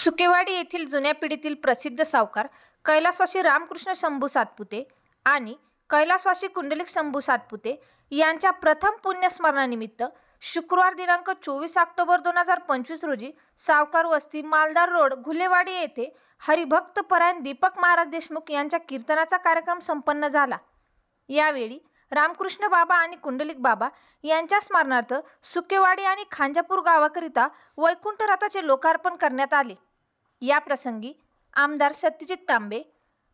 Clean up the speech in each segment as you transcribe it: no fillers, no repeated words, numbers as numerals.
सुकेवाडी येथील जुन्या पिढीतील प्रसिद्ध सावकार कैलासवासी रामकृष्ण शंभू सातपुते आणि कैलासवासी कुंडलिक शंभू सातपुते यांच्या प्रथम पुण्यस्मरणानिमित्त शुक्रवार दिनांक 24 ऑक्टोबर 2025 रोजी सावकार वस्ती मालदार रोड घुलेवाडी येथे हरिभक्त परायण दीपक महाराज देशमुख यांच्या कीर्तनाचा कार्यक्रम संपन्न झाला। यावेळी रामकृष्ण बाबा आणि कुंडलिक बाबा यांच्या स्मरणार्थ सुकेवाडी आणि खांजापूर गावाकरिता वैकुंठ रथाचे लोकार्पण करण्यात आले। या प्रसंगी आमदार सत्यजित तांबे,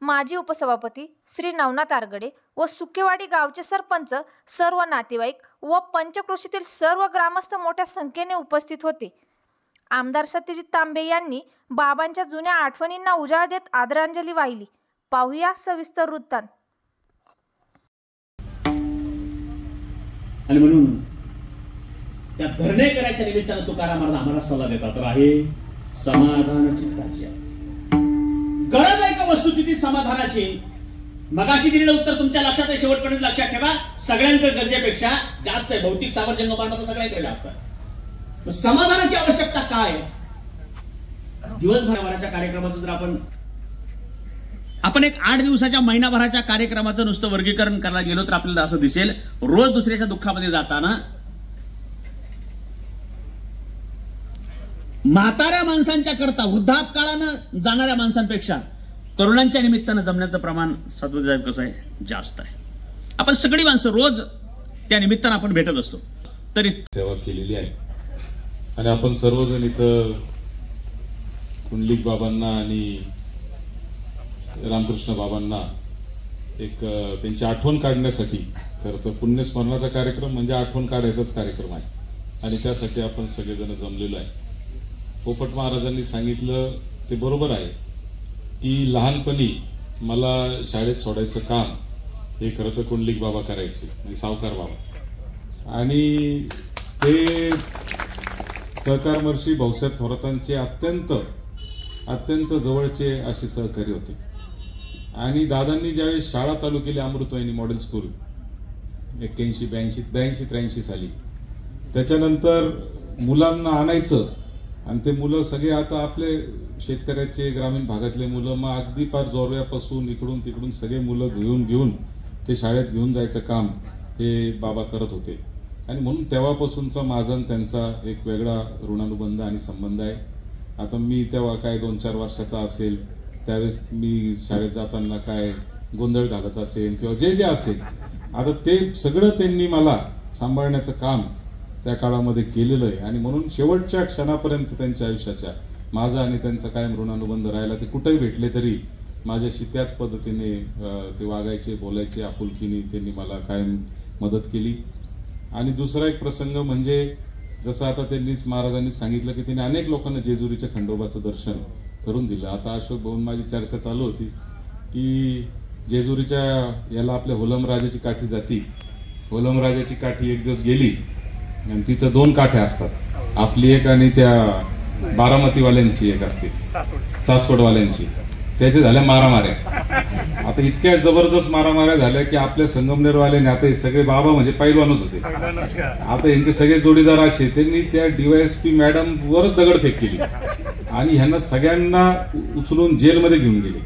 माजी उपसभापती श्री नवनाथ आरगडे व सुकेवाडी गावचे सरपंच, सर्व नातेवाईक व पंचक्रोशीतील सर्व ग्रामस्थ मोठ्या संख्येने उपस्थित होते। आमदार सत्यजित तांबे यांनी बाबांच्या जुन्या आठवणींना उजाळा देत आदरांजली वाहिली। पाहूया सविस्तर वृत्तांत। आणि म्हणून त्या धरणे करायच्या निमित्तानं तुकाराम महाराज आम्हाला सल्ला देतात आहे समाधान चित्ताची गरज आहे का वस्तुस्थिती समाधानाची। मगाशी दिलेलं उत्तर तुमच्या लक्षात आहे, शेवटपर्यंत लक्षात ठेवा। सगळ्यांकडे गरजेपेक्षा जास्त आहे, भौतिक स्थावर जंगमात तर सगळ्यांकडे जास्त आहे। समाधानाची आवश्यकता काय? दिवसभराच्या कार्यक्रमाचं जर आपण एक 8 दिवसाच्या महिनाभराच्या कार्यक्रमाचं नुसतं वर्गीकरण करायला गेलो तर आपल्याला असं दिसेल, रोज दुसऱ्याच्या दुःखामध्ये जाताना म्हाताऱ्या माणसांच्या करता वृद्धापकाळानं जाणाऱ्या माणसांपेक्षा तरुणांच्या निमित्तानं जमण्याचं प्रमाण सातपुते कसं आहे, जास्त आहे। आपण सगळी माणसं रोज त्या निमित्तानं आपण भेटत असतो, तरी सेवा केलेली आहे। आणि आपण सर्वजण इथं कुंडलिक बाबांना आणि रामकृष्ण बाबांना एक त्यांची आठवण काढण्यासाठी, खरं तर पुण्यस्मरणाचा कार्यक्रम म्हणजे आठवण काढायचाच कार्यक्रम आहे आणि त्यासाठी आपण सगळेजण जमलेलो आहे। पोपट महाराजांनी सांगितलं ते बरोबर आहे की लहानपणी मला शाळेत सोडायचं काम हे खरं तर कुंडलिक बाबा करायचे, म्हणजे सावकार बाबा। आणि ते सहकारमर्षी भाऊसाहेब थोरातांचे अत्यंत जवळचे असे सहकारी होते। आणि दादांनी ज्यावेळेस शाळा चालू केली अमृतवाहिनी मॉडेल स्कूल 81-82-83 साली, त्याच्यानंतर मुलांना आणायचं आणि ते मुलं सगळे आता आपले शेतकऱ्याचे ग्रामीण भागातले मुलं मग अगदी पार जोरव्यापासून इकडून तिकडून सगळे मुलं घेऊन ते शाळेत घेऊन जायचं काम हे बाबा करत होते। आणि म्हणून तेव्हापासूनचा माझा त्यांचा एक वेगळा ऋणानुबंध आणि संबंध आहे। आता मी तेव्हा काय 2-4 वर्षाचा असेल त्यावेळेस मी शाळेत जाताना काय गोंधळ घालत असेल किंवा जे असेल, आता ते सगळं त्यांनी मला सांभाळण्याचं काम त्या काळामध्ये केलेलं आहे। आणि म्हणून शेवटच्या क्षणापर्यंत त्यांच्या आयुष्याच्या माझा आणि त्यांचा कायम ऋणानुबंध राहिला। ते कुठेही भेटले तरी माझ्याशी त्याच पद्धतीने ते वागायचे, बोलायचे, आपुलकीने त्यांनी मला कायम मदत केली। आणि दुसरा एक प्रसंग म्हणजे जसं आता त्यांनी महाराजांनी सांगितलं की त्यांनी अनेक लोकांना जेजुरीच्या खंडोबाचं दर्शन करून दिलं। आता अशोक भाऊन माझी चर्चा चालू होती की जेजुरीच्या याला आपल्या होलमराजाची काठी जाती, होलमराजाची काठी एक दिवस गेली आणि तिथं 2 काठ्या असतात, आपली एक आणि त्या बारामतीवाल्यांची एक असते, सासवडवाल्यांची। त्याचे झाल्या मारामाऱ्या। आता इतक्या जबरदस्त मारामाऱ्या झाल्या की आपल्या संगमनेरवाल्याने, आता हे सगळे बाबा म्हणजे पैलवानच होते, आता यांचे सगळे जोडीदार असे, त्यांनी त्या DYSP मॅडम वरच दगडफेक केली आणि ह्यांना सगळ्यांना उचलून जेलमध्ये घेऊन गेले।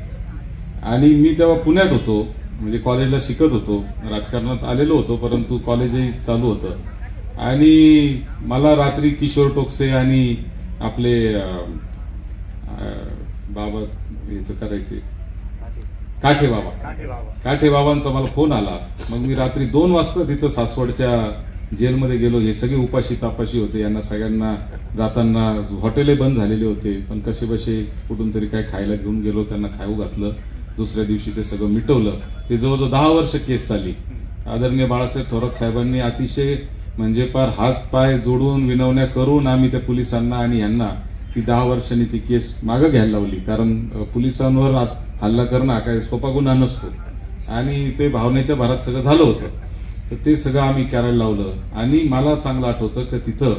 आणि मी तेव्हा पुण्यात होतो, म्हणजे कॉलेजला शिकत होतो, राजकारणात आलेलो होतो, परंतु कॉलेजही चालू होतं। आणि मला रात्री किशोर टोकसे आणि आपले बाबा याचं करायचे काठे बाबांचा मला फोन आला। मग मी रात्री 2 वाजता तिथं सासवडच्या जेलमध्ये गेलो। हे सगळे उपाशी तापाशी होते, यांना सगळ्यांना जाताना हॉटेले बंद झालेले होते, पण कसे बसे कुठून तरी काय खायला घेऊन गेलो, त्यांना खाऊ घातलं। दुसऱ्या दिवशी ते सगळं मिटवलं। ते जवळजवळ 10 वर्ष केस चालली। आदरणीय बाळासाहेब थोरात साहेबांनी अतिशय म्हणजे पार हात पाय जोडून विनवण्या करून आम्ही त्या पोलिसांना आणि यांना ती 10 वर्षांनी ती केस मागे घ्यायला लावली। कारण पोलिसांवर हल्ला करणं हा काय सोपा गुन्हा नसतो आणि ते भावनेच्या भरात सगळं झालं होतं, तर ते सगळं आम्ही करायला लावलं। आणि मला चांगलं आठवतं की तिथं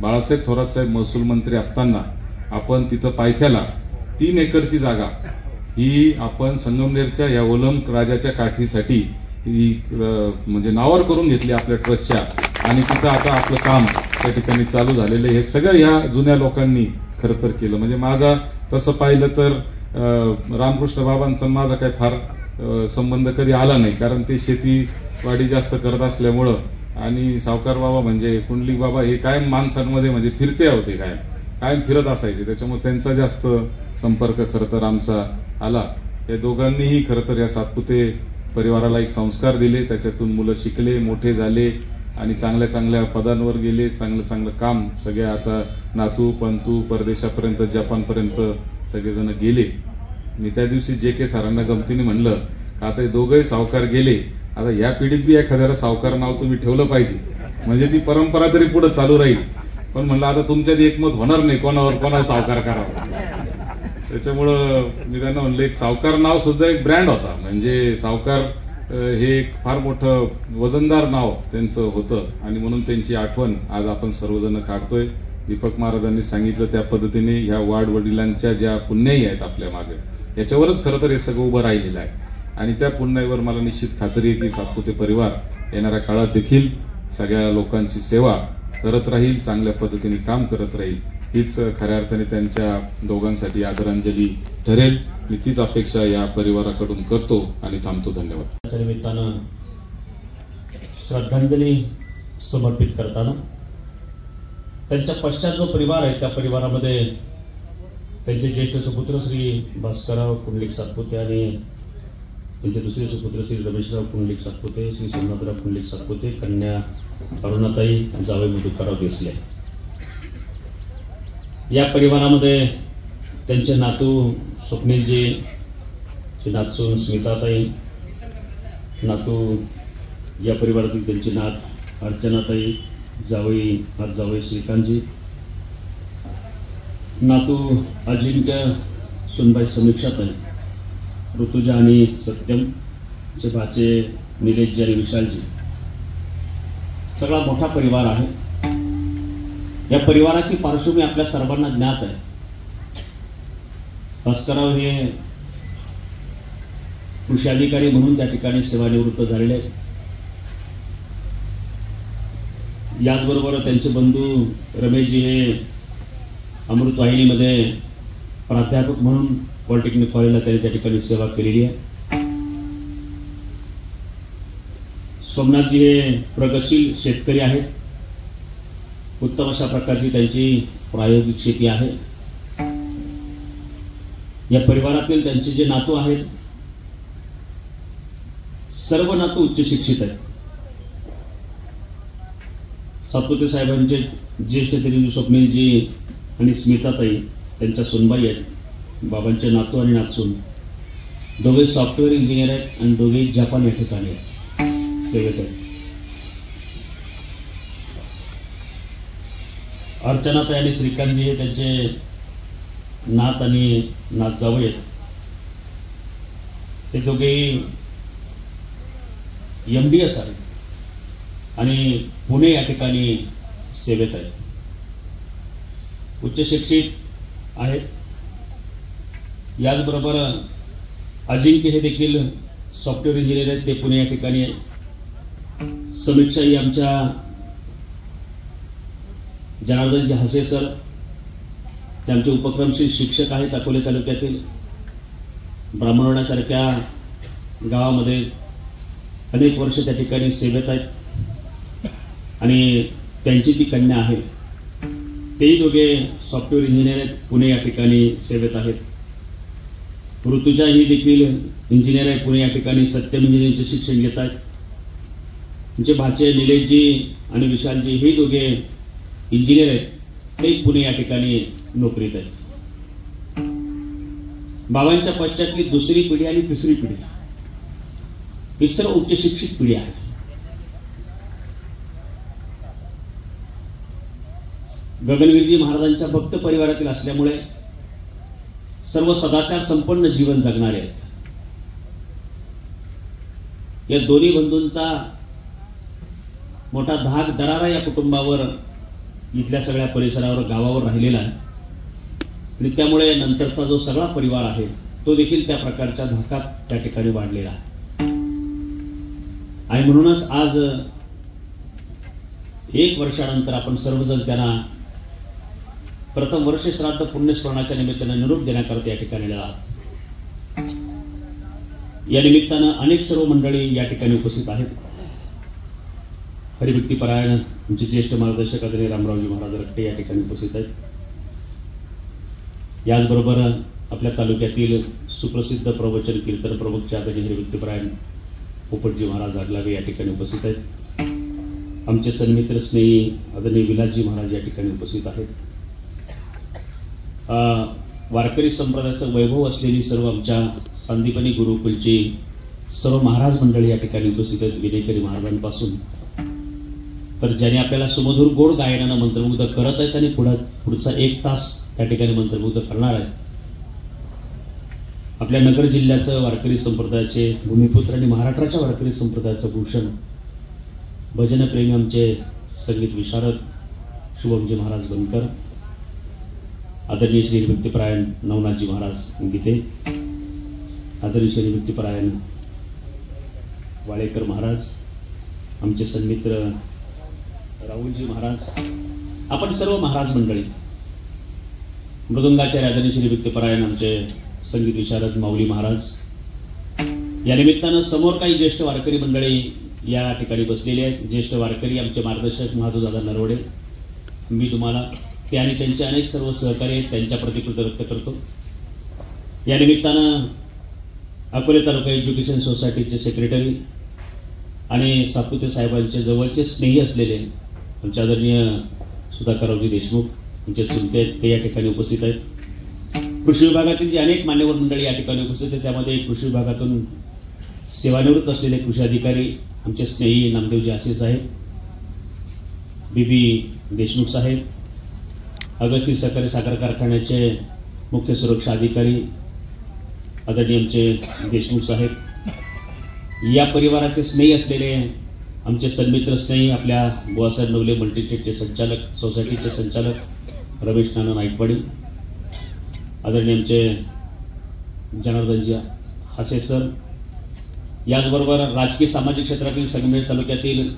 बाळासाहेब थोरात साहेब महसूल मंत्री असताना आपण तिथं पायथ्याला 3 एकरची जागा ही आपण संगमनेरच्या या ओलम राजाच्या काठीसाठी म्हणजे नावावर करून घेतली आपल्या ट्रस्टच्या। आणि तिथं आता आपलं काम त्या ठिकाणी चालू झालेलं आहे। हे सगळं या जुन्या लोकांनी खरं तर केलं। म्हणजे माझा तसं पाहिलं तर रामकृष्ण बाबांचा माझा काही फार संबंध कधी आला नाही, कारण ते शेतीवाडी जास्त करत असल्यामुळं, आणि सावकार बाबा म्हणजे कुंडलिक बाबा हे कायम माणसांमध्ये म्हणजे फिरते होते, कायम फिरत असायचे, त्याच्यामुळे त्यांचा जास्त संपर्क खरं तर आमचा आला. या दोघांनीही खरं तर या सातपुते परिवाराला एक संस्कार दिले, त्याच्यातून मुलं शिकले, मोठे झाले आणि चांगल्या चांगल्या पदांवर गेले, चांगलं चांगलं काम. सगळे आता नातू पंतू परदेशापर्यंत जपानपर्यंत सगळेजण गेले. मी त्या दिवशी JK सरांना गमतीने म्हणलं का आता हे दोघंही सावकार गेले, आता या पिढीत बी एखाद्याला सावकार नाव तुम्ही ठेवलं पाहिजे, म्हणजे ती परंपरा तरी पुढे चालू राहील. पण म्हणलं आता तुमच्यात एकमत होणार नाही कोणाला सावकार करावा. त्याच्यामुळं मी त्यांना म्हणलं एक सावकार नाव सुद्धा एक ब्रँड होता, म्हणजे सावकार हे एक फार मोठं वजनदार नाव त्यांचं होतं, आणि म्हणून त्यांची आठवण आज आपण सर्वजण काढतोय. दीपक महाराजांनी सांगितलं त्या पद्धतीने ह्या वाडवडिलांच्या ज्या पुण्याई आहेत आपल्या मागे, याच्यावरच खरं तर हे सगळं उभं राहिलेलं आहे. आणि त्या पुण्याईवर मला निश्चित खात्री आहे की सातपुते परिवार येणाऱ्या काळात देखील सगळ्या लोकांची सेवा करत राहील, चांगल्या पद्धतीने काम करत राहील. हीच खऱ्या अर्थाने त्यांच्या दोघांसाठी आदरांजली ठरेल. मी तीच अपेक्षा या परिवाराकडून करतो आणि थांबतो. धन्यवाद. त्या निमित्तानं श्रद्धांजली समर्पित करताना त्यांच्या पश्चात जो परिवार आहे त्या परिवारामध्ये त्यांचे ज्येष्ठ सुपुत्र श्री भास्करराव कुंडलिक सातपुते आणि त्यांचे दुसरे सुपुत्र श्री रमेशराव कुंडलिक सातपुते, श्री सोमनाथराव कुंडलिक सातपुते, कन्या अरुणाताई, जावई मधुकरराव देसले. या परिवारामध्ये त्यांचे नातू स्वप्नीलजी, नातसून स्मिताताई, नातू या परिवारातील त्यांची नात अर्चनाताई, जावई श्रीकांतजी, नातू अजिंक्य, सुनबाई समीक्षाताई, ऋतुजा आणि सत्यम, चे भाचे निलेशजी आणि विशालजी. सगळा मोठा परिवार आहे. या परिवाराची पार्श्वभूमी आपल्या सर्वांना ज्ञात आहे. भास्करराव हे कृषी अधिकारी म्हणून त्या ठिकाणी सेवानिवृत्त झालेले आहेत. याचबरोबर त्यांचे बंधू रमेशजी हे अमृत वाहिनीमध्ये प्राध्यापक म्हणून पॉलिटेक्निक कॉलेजला त्यांनी त्या ठिकाणी सेवा केलेली आहे. सोमनाथजी हे प्रगतशील शेतकरी आहेत. उत्तम अशा प्रकारची त्यांची प्रायोगिक शेती आहे. या परिवारातील त्यांचे जे नातू आहेत, सर्व नातू उच्च शिक्षित आहेत. सातपुते साहेबांचे ज्येष्ठ तरी स्वप्नीलजी आणि स्मिताताई त्यांच्या सुनबाई आहेत. बाबांचे नातू आणि नातसून दोघे सॉफ्टवेअर इंजिनियर आहेत आणि दोघे जपान या ठिकाणी सेवेत आहेत. अर्चनाताई आणि श्रीकांतजी हे त्यांचे नात आणि नात जावई आहेत. ते दोघेही MDS आहेत आणि पुणे या ठिकाणी सेवेत आहेत. उच्च शिक्षित आहेत. याचबरोबर अजिंक्य हे देखील सॉफ्टवेअर इंजिनियर आहेत. ते पुणे या ठिकाणी आहे. समीक्षा ही आमच्या जनार्दनजी हसे सर, ते आमचे उपक्रमशील शिक्षक आहेत. अकोले तालुक्यातील ब्राह्मणवाड्यासारख्या गावामध्ये अनेक वर्ष त्या ठिकाणी सेवेत आहेत आणि त्यांची ती कन्या आहे. तेही दोघे सॉफ्टवेअर इंजिनियर आहेत. पुणे या ठिकाणी सेवेत आहेत. ऋतुजा ही देखील इंजिनियर आहे. पुणे या ठिकाणी सत्यम इंजिनिअरिंगचे शिक्षण घेत आहेत. त्यांचे भाचे निलेशजी आणि विशालजी हे दोघे इंजिनियर आहेत. ते पुणे या ठिकाणी नोकरीत आहेत. बाबांच्या पश्चातली दुसरी पिढी आणि तिसरी पिढी ही सर्व उच्च शिक्षित पिढी आहे. गगनवीरजी महाराजांच्या भक्त परिवारातील असल्यामुळे सर्व सदाचार संपन्न जीवन जगणारे आहेत. या दोन्ही बंधूंचा मोठा धाक दरारा या कुटुंबावर, इथल्या सगळ्या परिसरावर, गावावर राहिलेला आहे आणि त्यामुळे नंतरचा जो सगळा परिवार आहे तो देखील त्या प्रकारच्या धाकात त्या ठिकाणी वाढलेला आहे. आणि म्हणूनच आज 1 वर्षानंतर आपण सर्वजण त्यांना प्रथम वर्ष श्राद्ध पुण्यस्मरणाच्या निमित्तानं निरोप देण्याकरता या ठिकाणी आला. या निमित्तानं अनेक सर्व मंडळी या ठिकाणी उपस्थित आहेत. हरिभक्तीपरायण आमचे ज्येष्ठ मार्गदर्शक आदरणीय रामरावजी महाराज रट्टे या ठिकाणी उपस्थित आहेत. याचबरोबर आपल्या तालुक्यातील सुप्रसिद्ध प्रवचन कीर्तन प्रमुख आदरणीय हरिभक्तीपरायण पोपटजी महाराज आगलावे या ठिकाणी उपस्थित आहेत. आमचे सन्मित्र स्नेही आदरणीय विलासजी महाराज या ठिकाणी उपस्थित आहेत. वारकरी संप्रदायाचं वैभव असलेली सर्व आमच्या सांदीपनी गुरुकुलची सर्व महाराज मंडळी या ठिकाणी उपस्थित आहेत. विनेकरी महाराजांपासून तर ज्याने आपल्याला सुमधुर गोड गायनानं मंत्रमुग्ध करत आहेत आणि पुढचा 1 तास त्या ठिकाणी मंत्रमुग्ध करणार आहेत. आपल्या नगर जिल्ह्याचं वारकरी संप्रदायाचे भूमिपुत्र आणि महाराष्ट्राच्या वारकरी संप्रदायाचं भूषण भजनप्रेमी आमचे संगीत विशारद शुभमजी महाराज बनकर, आदरणीय श्री हरिभक्तीपरायण नवनाथजी महाराज गीते, आदरणीय श्री हरिभक्तीपरायण वाळेकर महाराज, आमचे सन्मित्र राहुलजी महाराज, आपण सर्व महाराज मंडळी, मृदुंगाचार्य आदरणीय श्री हरिभक्तीपरायण आमचे संगीत विशारद माऊली महाराज. या निमित्तानं समोर काही ज्येष्ठ वारकरी मंडळी या ठिकाणी बसलेली आहेत. ज्येष्ठ वारकरी आमचे मार्गदर्शक महादूदादा नरवडे, मी तुम्हाला ते आणि त्यांचे अनेक सर्व सहकारी आहेत त्यांच्याप्रती कृतज्ञता व्यक्त करतो. या निमित्तानं अकोले तालुका एज्युकेशन सोसायटीचे सेक्रेटरी आणि सातपुते साहेबांचे जवळचे स्नेही असलेले आमचे आदरणीय सुधाकररावजी देशमुख, आमचे चुलते आहेत, ते या ठिकाणी उपस्थित आहेत. कृषी विभागातील जे अनेक मान्यवर मंडळी या ठिकाणी उपस्थित आहेत, त्यामध्ये कृषी विभागातून सेवानिवृत्त असलेले कृषी अधिकारी आमचे स्नेही नामदेवजी आसे साहेब, बीबी देशमुख साहेब, अगस्ती सहकारी साखर कारखान्याचे मुख्य सुरक्षा अधिकारी आदरणीय आमचे देशमुख साहेब, या परिवाराचे स्नेही असलेले आमचे सन्मित्र स्नेही आपल्या बुवासाहेब नवले मल्टीस्टेटचे संचालक, सोसायटीचे संचालक रमेश नाना नाईकवाडी, आदरणीय आमचे जनार्दनजी हासे सर, याचबरोबर राजकीय सामाजिक क्षेत्रातील संगमेश्वर तालुक्यातील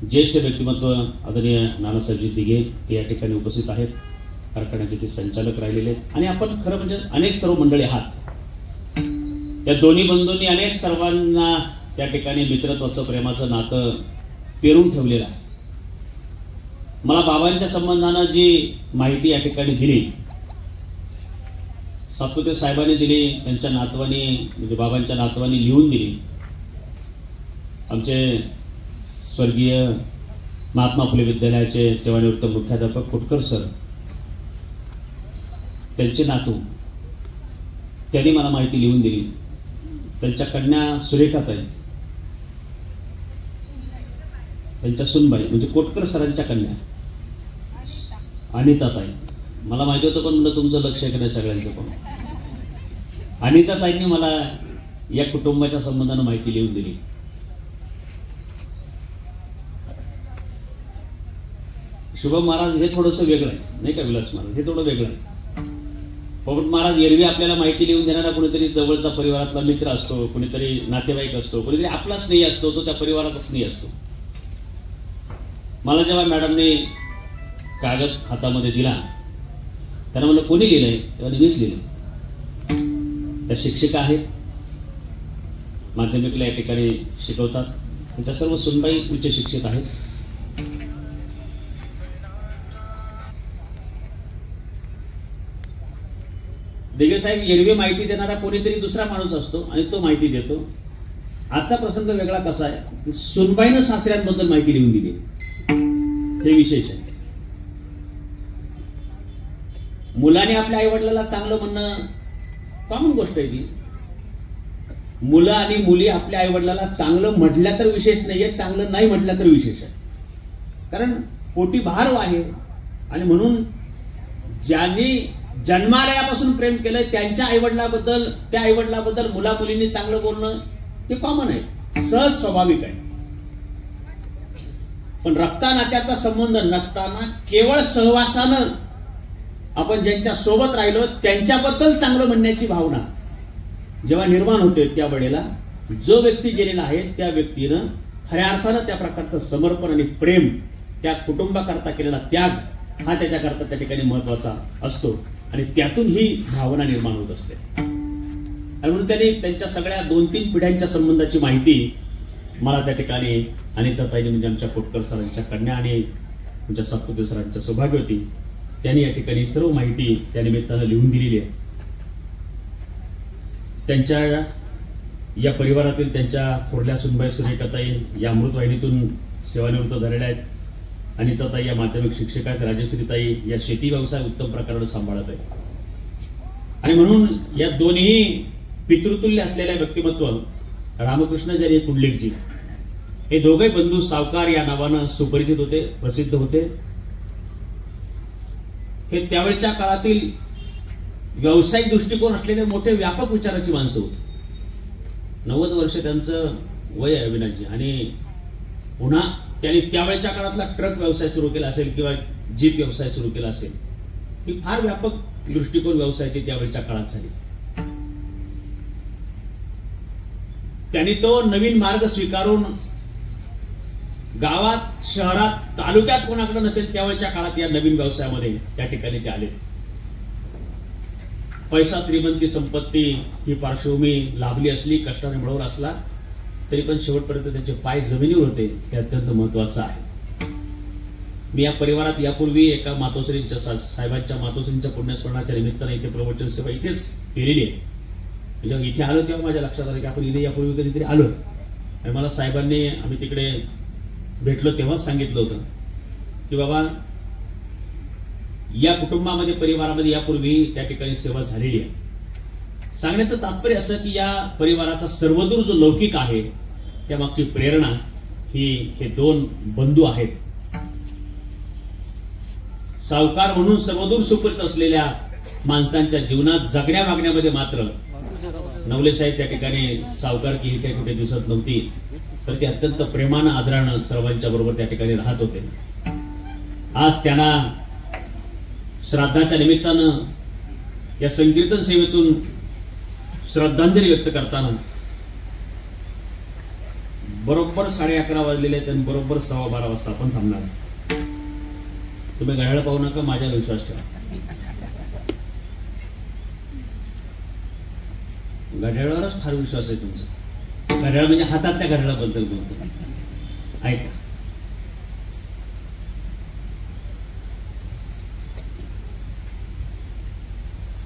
ज्येष्ठ व्यक्तिमत्व आदरणीय नानासाहेबजी दिघे ते या ठिकाणी उपस्थित आहेत. कारखान्याचे ते संचालक राहिलेले आहेत आणि आपण खरं म्हणजे अनेक सर्व मंडळी आहात. या दोन्ही बंधूंनी अनेक सर्वांना त्या ठिकाणी मित्रत्वाचं प्रेमाचं नातं पेरून ठेवलेलं आहे. मला बाबांच्या संबंधानं जी माहिती या ठिकाणी दिली, सातपुते साहेबांनी दिली, त्यांच्या नातवानी म्हणजे बाबांच्या नातवानी लिहून दिली. आमचे स्वर्गीय महात्मा फुले विद्यालयाचे सेवानिवृत्त मुख्याध्यापक कोटकर सर, त्यांचे नातू, त्यांनी मला माहिती लिहून दिली. त्यांच्या कन्या सुरेखाताई, त्यांच्या सुनबाई म्हणजे कोटकर सरांच्या कन्या अनिताताई. मला माहिती होतं पण म्हणलं तुमचं लक्ष आहे का नाही सगळ्यांचं. पण अनिताताईंनी मला या कुटुंबाच्या संबंधानं माहिती लिहून दिली. शुभम महाराज हे थोडंसं वेगळं आहे नाही का, विलास महाराज हे थोडं वेगळं आहे. पोपट महाराज एरवी आपल्याला माहिती लिहून देणारा कोणीतरी जवळचा परिवारातला मित्र असतो, कोणीतरी नातेवाईक असतो, कोणीतरी आपला स्नेही असतो, तो त्या परिवाराचा स्नेही असतो. मला जेव्हा मॅडमने कागद हातामध्ये दिला, त्यांना म्हणलं कोणी लिहिलंय, तेव्हा मीच लिहिलं. त्या शिक्षिका आहेत, माध्यमिकला या ठिकाणी शिकवतात, त्यांच्या सर्व सुनबाई उच्च शिक्षित आहेत. दिघे साहेब, एरवी माहिती देणारा कोणीतरी दुसरा माणूस असतो आणि तो माहिती देतो. आजचा प्रसंग वेगळा कसा आहे, सुनबाईनं सासऱ्यांबद्दल माहिती लिहून दिली, हे विशेष आहे. मुलाने आपल्या आईवडिलाला चांगलं म्हणणं कॉमन गोष्ट आहे ती. मुलं आणि मुली आपल्या आईवडिलाला चांगलं म्हटल्या तर विशेष नाहीये, चांगलं नाही म्हटलं तर विशेष आहे. कारण पोटी भार आहे आणि म्हणून ज्यांनी जन्मालयापासून प्रेम केलंय त्यांच्या आईवडिलाबद्दल, त्या आईवडिलाबद्दल मुला मुलींनी चांगलं बोलणं हे कॉमन आहे, सहज स्वाभाविक आहे. पण रक्ता नात्याचा संबंध नसताना केवळ सहवासानं आपण ज्यांच्या सोबत राहिलो त्यांच्याबद्दल चांगलं म्हणण्याची भावना जेव्हा निर्माण होते, त्या वेळेला जो व्यक्ती गेलेला आहे त्या व्यक्तीनं खऱ्या अर्थानं त्या प्रकारचं समर्पण आणि प्रेम, त्या कुटुंबाकरता केलेला त्याग हा त्याच्याकरता त्या ठिकाणी महत्वाचा असतो आणि त्यातून ही भावना निर्माण होत असते. आणि म्हणून त्यांनी त्यांच्या सगळ्या 2-3 पिढ्यांच्या संबंधाची माहिती मला त्या ठिकाणी अनिताताईंनी म्हणजे आमच्या कोटकर सरांच्या कन्या आणि आमच्या सातपुते सरांच्या सौभाग्यवती त्यांनी या ठिकाणी सर्व माहिती त्या निमित्तानं लिहून दिलेली आहे. त्यांच्या या परिवारातील त्यांच्या थोरल्या सुनबाई सुरेखाताई या अमृतवाहिनीतून सेवानिवृत्त झालेल्या आहेत. अनिताताई या माध्यमिक शिक्षिका आहेत. राजश्रीताई या शेती व्यवसाय उत्तम प्रकारे सांभाळत आहेत. आणि म्हणून या दोन्ही पितृतुल्य असलेल्या व्यक्तिमत्व रामकृष्णाचार्य कुंडलिकजी हे दोघे बंधू सावकार या नावानं सुपरिचित होते, प्रसिद्ध होते. हे त्यावेळच्या काळातील व्यावसायिक दृष्टिकोन असलेले मोठे व्यापक विचाराची माणसं होती. 90 वर्ष त्यांचं वय आहे अविनाशजी. आणि पुन्हा त्यांनी त्यावेळच्या काळातला ट्रक व्यवसाय सुरू केला असेल किंवा जीप व्यवसाय सुरू केला असेल. ही फार व्यापक दृष्टिकोन व्यवसायाची त्यावेळच्या काळात झाली. त्यांनी तो नवीन मार्ग स्वीकारून गावात, शहरात, तालुक्यात कोणाकडे नसेल त्यावेळच्या काळात या नवीन व्यवसायामध्ये त्या ठिकाणी ते आले. पैसा, श्रीमंती, संपत्ती ही पार्श्वभूमी लाभली असली, कष्टाने मिळवला असला तरी पण शेवटपर्यंत त्यांचे पाय जमिनीवर होते. हे अत्यंत महत्वाचं आहे. मी या परिवारात यापूर्वी एका मातोश्रींच्या साहेबांच्या मातोश्रींच्या पुण्यस्मरणाच्या निमित्तानं इथे प्रवचन सेवा इथेच केलेली आहे. जेव्हा इथे आलो तेव्हा माझ्या लक्षात आलं की आपण इथे यापूर्वी कधीतरी आलो. आणि मला साहेबांनी आम्ही तिकडे भेटलो तेव्हाच सांगितलं होतं की बाबा या कुटुंबामध्ये, परिवारामध्ये यापूर्वी त्या ठिकाणी सेवा झालेली आहे. सांगण्याचं तात्पर्य असं की या परिवाराचा सर्वदूर जो लौकिक आहे त्यामागची प्रेरणा ही हे 2 बंधू आहेत. सावकार म्हणून सर्वदूर सुपरिचित असलेल्या माणसांच्या जीवनात जगण्या वागण्यामध्ये मात्र नवले साहेब त्या ठिकाणी सावकारकी ही काही कुठे दिसत नव्हती. तर ते अत्यंत प्रेमानं, आदरानं सर्वांच्या बरोबर त्या ठिकाणी राहत होते. आज त्यांना श्राद्धाच्या निमित्तानं या संकीर्तन सेवेतून श्रद्धांजली व्यक्त करताना बरोबर 11:30 वाजलेले आहेत आणि बरोबर 12:15 वाजता आपण थांबणार. तुम्ही घड्याळ पाहू नका, माझ्यावर विश्वास ठेवा. घड्याळावरच फार विश्वास आहे तुमचा. घड्याळ म्हणजे हातातल्या घड्याळाबद्दल बोलतो. ऐका,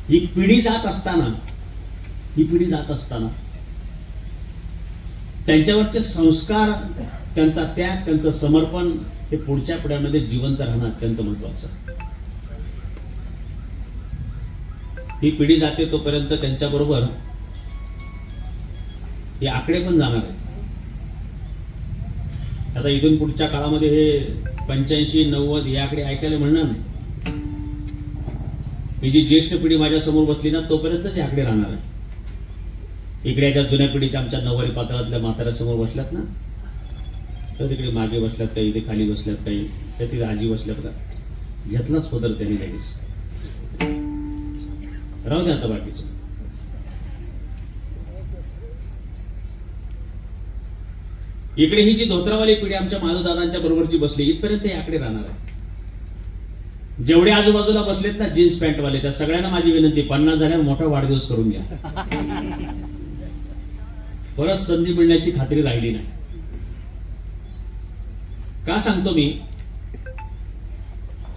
ही पिढी जात असताना त्यांच्यावरचे संस्कार, त्यांचा त्याग, त्यांचं समर्पण हे पुढच्या पिढ्यांमध्ये जिवंत राहणं अत्यंत महत्वाचं. ही पिढी जाते तोपर्यंत त्यांच्याबरोबर हे आकडे पण जाणार आहेत. आता इथून पुढच्या काळामध्ये हे 85, 90 हे आकडे ऐकायला मिळणार नाही. ही जी ज्येष्ठ पिढी माझ्या समोर बसली ना तोपर्यंतच हे आकडे राहणार आहे. इकडे ज्या जुन्या पिढीच्या आमच्या 9वारी पात्रातल्या म्हाताऱ्या समोर बसल्यात ना, तर तिकडे मागे बसल्यात काही, इथे खाली बसल्यात काही, त्या तिथे आजी बसल्यात का, घेतलाच पदर त्यांनी लगेच. राहू दे आता बाकीचं. इकडे ही जी धोत्रावाली पिढी आमच्या माधवदादांच्या बरोबरची बसली, इथपर्यंत हे आकडे राहणार आहे. जेवढे आजूबाजूला बसलेत ना जीन्स पॅन्टवाले, त्या सगळ्यांना माझी विनंती, 50 झाल्यावर मोठा वाढदिवस करून घ्या. परत संधी मिळण्याची खात्री राहिली नाही. का सांगतो मी,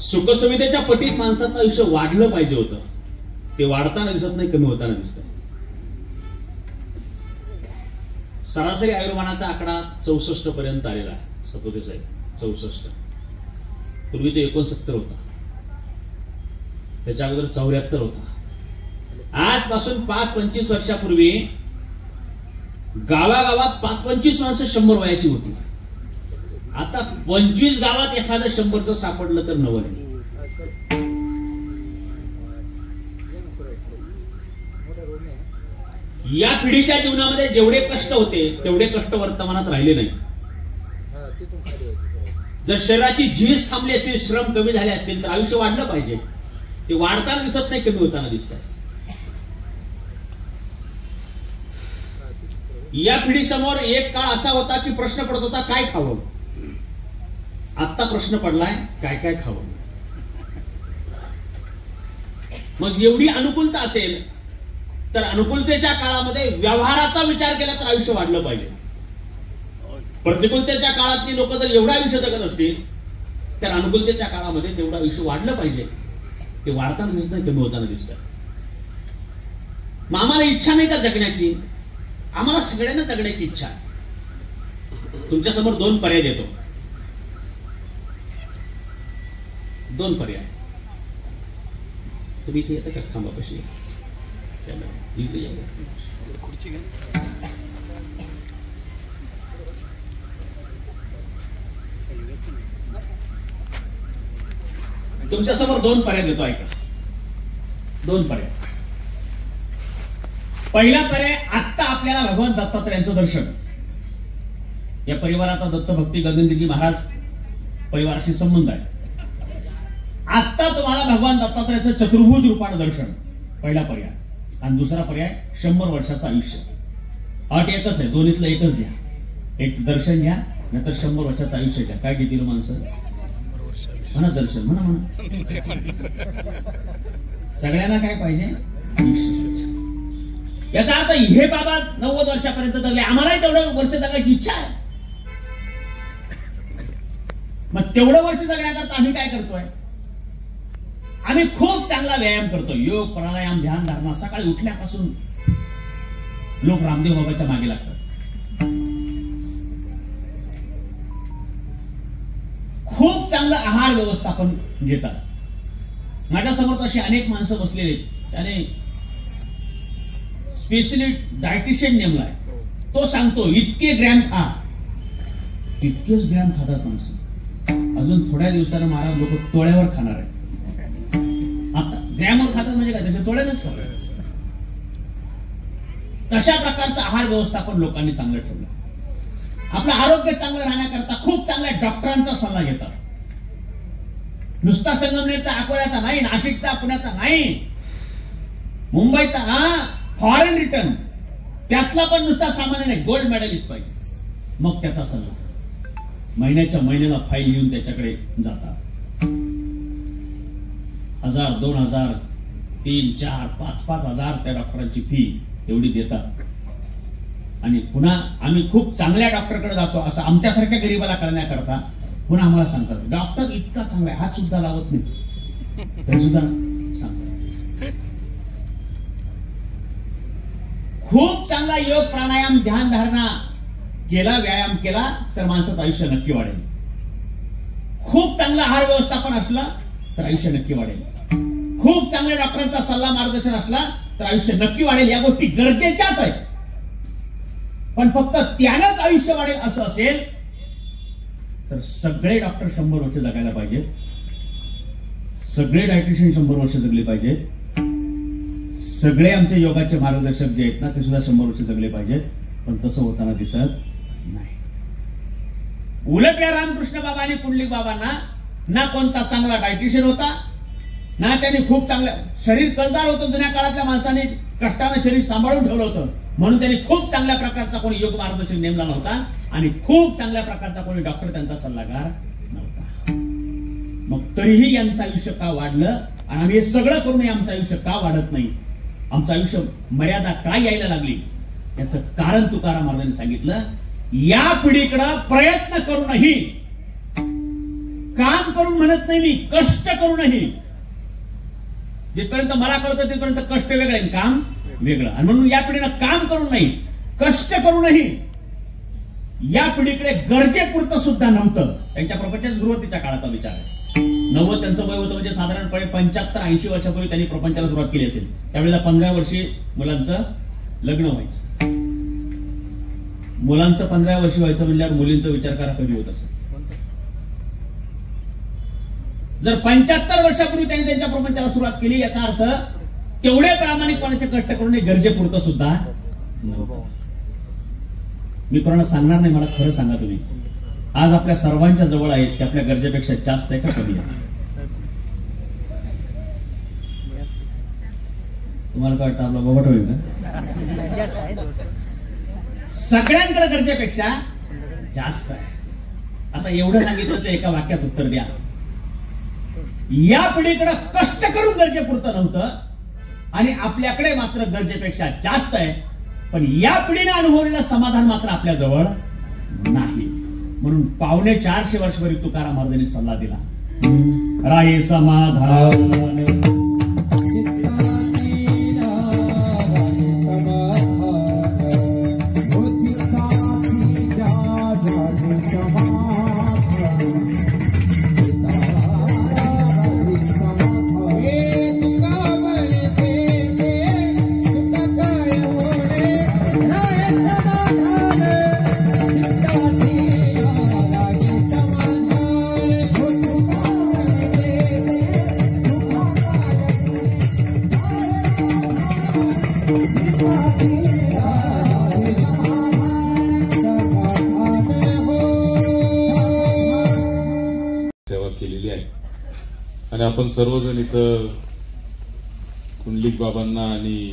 सुखसुविधेच्या पटीत माणसाचं आयुष्य वाढलं पाहिजे होतं. ते वाढताना दिसत नाही, कमी होताना दिसत. सरासरी आयुर्मानाचा आकडा 64 पर्यंत आलेला आहे. सपोते साहेब 64. पूर्वी तो 69 होता, त्याच्या अगोदर 74 होता. आजपासून 5-25 वर्षापूर्वी गावागावात 5-25 माणसं 100 वयाची होती. आता 25 गावात एखादं 100चं सापडलं तर 90 आहे. या पिढीच्या जीवनामध्ये जेवढे कष्ट होते तेवढे कष्ट वर्तमानात राहिले नाही. जर शरीराची झीज थांबली असतील, श्रम कमी झाले असतील तर आयुष्य वाढलं पाहिजे. ते वाढताना दिसत नाही, कमी होताना दिसत आहे. या पिढीसमोर एक काळ असा होता की प्रश्न पडत होता काय खावं. आता प्रश्न पडलाय काय काय खावं. मग जेवढी अनुकूलता असेल तर अनुकूलतेच्या काळामध्ये व्यवहाराचा विचार केला तर आयुष्य वाढलं पाहिजे. प्रतिकूलतेच्या काळातली लोक जर एवढं आयुष्य जगत असतील तर अनुकूलतेच्या काळामध्ये तेवढं आयुष्य वाढलं पाहिजे. ते वाढताना दिसत नाही, कमी होताना दिसत. मग आम्हाला इच्छा नाही का जगण्याची? आम्हाला सगळ्यांना जगण्याची इच्छा आहे. तुमच्या समोर दोन पर्याय देतो. दोन पर्याय. तुम्ही इथे येता का? खांबापाशी खुर्ची घ्या. तुमच्या समोर दोन पर्याय देतो, ऐका. दोन पर्याय. पहिला पर्याय, आत्ता आपल्याला भगवान दत्तात्रयांचं दर्शन. या परिवाराचा दत्तभक्ती गगनगिरीजी महाराज परिवाराशी संबंध आहे. आत्ता तुम्हाला भगवान दत्तात्रयाचं चतुर्भुज रूपानं दर्शन, पहिला पर्याय. आणि दुसरा पर्याय 100 वर्षाचं आयुष्य. अट एकच आहे, दोन्हीतलं एकच घ्या. एक दर्शन घ्या, नाहीतर 100 वर्षाचं आयुष्य घ्या. काय घेतील माणसं? म्हणा दर्शन, म्हणा म्हणा. सगळ्यांना काय पाहिजे? याचा अर्थ हे बाबा 90 वर्षापर्यंत जगले, आम्हालाही तेवढं वर्ष जगायची इच्छा आहे. मग तेवढं वर्ष जगण्याकरता आम्ही काय करतोय? आम्ही खूप चांगला व्यायाम करतोय. योग, प्राणायाम, ध्यान, धारणा. सकाळी उठल्यापासून लोक रामदेव बाबाच्या मागे लागतात. खूप चांगलं आहार व्यवस्थापन घेतात. माझ्या समोर अशी अनेक माणसं बसलेली आहेत. त्याने स्पेशली डायटिशियन नेमलाय. तो सांगतो इतके ग्रॅम खा. इतकेच ग्रॅम खातात माणसं. अजून थोड्या दिवसानं महाराज लोक तोळ्यावर खाणार आहेत. आता ग्रॅमवर खातात म्हणजे काय? त्याच्या तोळ्यानंच खातात. तशा प्रकारचं आहार व्यवस्थापन लोकांनी चांगलं ठेवलं. आपलं आरोग्य चांगलं राहण्याकरता खूप चांगल्या डॉक्टरांचा सल्ला घेतात. नुसता संगमनेरचा, अकोल्याचा नाही, नाशिकचा, पुण्याचा नाही, मुंबईचा, फॉरेन रिटर्न, त्यातला पण नुसता सामान्य नाही, गोल्ड मेडलिस्ट पाहिजे. मग त्याचा सल्ला महिन्याच्या महिन्याला फाईल लिहून त्याच्याकडे जातात. 1000, 2000, 3, 4, 5 हजार त्या डॉक्टरांची फी एवढी देतात. आणि पुन्हा आम्ही खूप चांगल्या डॉक्टरकडे जातो असं आमच्यासारख्या गरीबाला करण्याकरता पुन्हा आम्हाला सांगतात, डॉक्टर इतका चांगला आहे, हात सुद्धा लावत नाही, तरी सुद्धा सांगतात. खूप चांगला योग, प्राणायाम, ध्यान, धारणा केला, व्यायाम केला तर माणसाचं आयुष्य नक्की वाढेल. खूप चांगलं आहार व्यवस्थापन असलं तर आयुष्य नक्की वाढेल. खूप चांगल्या डॉक्टरांचा सल्ला, मार्गदर्शन असला तर आयुष्य नक्की वाढेल. या गोष्टी गरजेच्याच आहेत. पण फक्त त्यानंच आयुष्य वाढेल असं असेल तर सगळे डॉक्टर 100 वर्ष जगायला पाहिजेत. सगळे डायटिशियन 100 वर्ष जगले पाहिजेत. सगळे आमचे योगाचे मार्गदर्शक जे आहेत ना ते सुद्धा 100 वर्ष जगले पाहिजेत. पण तसं होताना दिसत नाही. उलट या रामकृष्ण बाबा आणि पुंडलिक बाबांना ना कोणता चांगला डायटिशियन होता, ना त्यांनी खूप चांगलं शरीर कलदार होतं. जुन्या काळातल्या माणसाने कष्टानं शरीर सांभाळून ठेवलं होतं म्हणून त्यांनी खूप चांगल्या प्रकारचा कोणी योग मार्गदर्शक नेमला नव्हता आणि खूप चांगल्या प्रकारचा कोणी डॉक्टर त्यांचा सल्लागार नव्हता. मग तरीही यांचं आयुष्य का वाढलं आणि आम्ही हे सगळं करूनही आमचं आयुष्य का वाढत नाही? आमचं आयुष्य मर्यादा का यायला लागली? याचं कारण तुकाराम महाराजांनी सांगितलं. या पिढीकडे प्रयत्न करूनही, काम करून म्हणत नाही मी, कष्ट करूनही, जिथपर्यंत मला कळतं तिथपर्यंत कष्ट वेगळं आणि काम वेगळं. आणि म्हणून या पिढीनं काम करून नाही, कष्ट करूनही या पिढीकडे गरजेपुरतं सुद्धा नव्हतं. त्यांच्या प्रपंचाच्या सुरुवातीच्या काळाचा विचार आहे. 90 त्यांचं वय होतं म्हणजे साधारणपणे 75-80 वर्षापूर्वी त्यांनी प्रपंचाला सुरुवात केली असेल. त्यावेळेला 15 वर्षी मुलांचं लग्न व्हायचं. मुलांचं 15 वर्षी व्हायचं म्हणल्यावर मुलींचा विचार करा कधी होत असेल. जर 75 वर्षापूर्वी त्यांनी त्यांच्या प्रपंचाला सुरुवात केली याचा अर्थ तेवढे प्रामाणिकपणाचे कष्ट करून गरजेपुरतं सुद्धा नव्हतं. मी कोणाला सांगणार नाही, मला खरं सांगा तुम्ही आज आपल्या सर्वांच्या जवळ आहेत ते आपल्या गरजेपेक्षा जास्त आहे का कमी आहे? तुम्हाला काय वाटतं? आपला बाबा होईल का? सगळ्यांकडे गरजेपेक्षा जास्त आहे. आता एवढं सांगितलं तर एका वाक्यात उत्तर द्या. या पिढीकडे कष्ट करून गरजेपुरतं नव्हतं आणि आपल्याकडे मात्र गरजेपेक्षा जास्त आहे, पण या पिढीने अनुभवलेलं समाधान मात्र आपल्या जवळ नाही. म्हणून 450 वर्षभरी तुकाराम महाराजांनी सल्ला दिला, राहे समाधान. सेवा केलेली आहे आणि आपण सर्वजण इथं कुंडलिक बाबांना आणि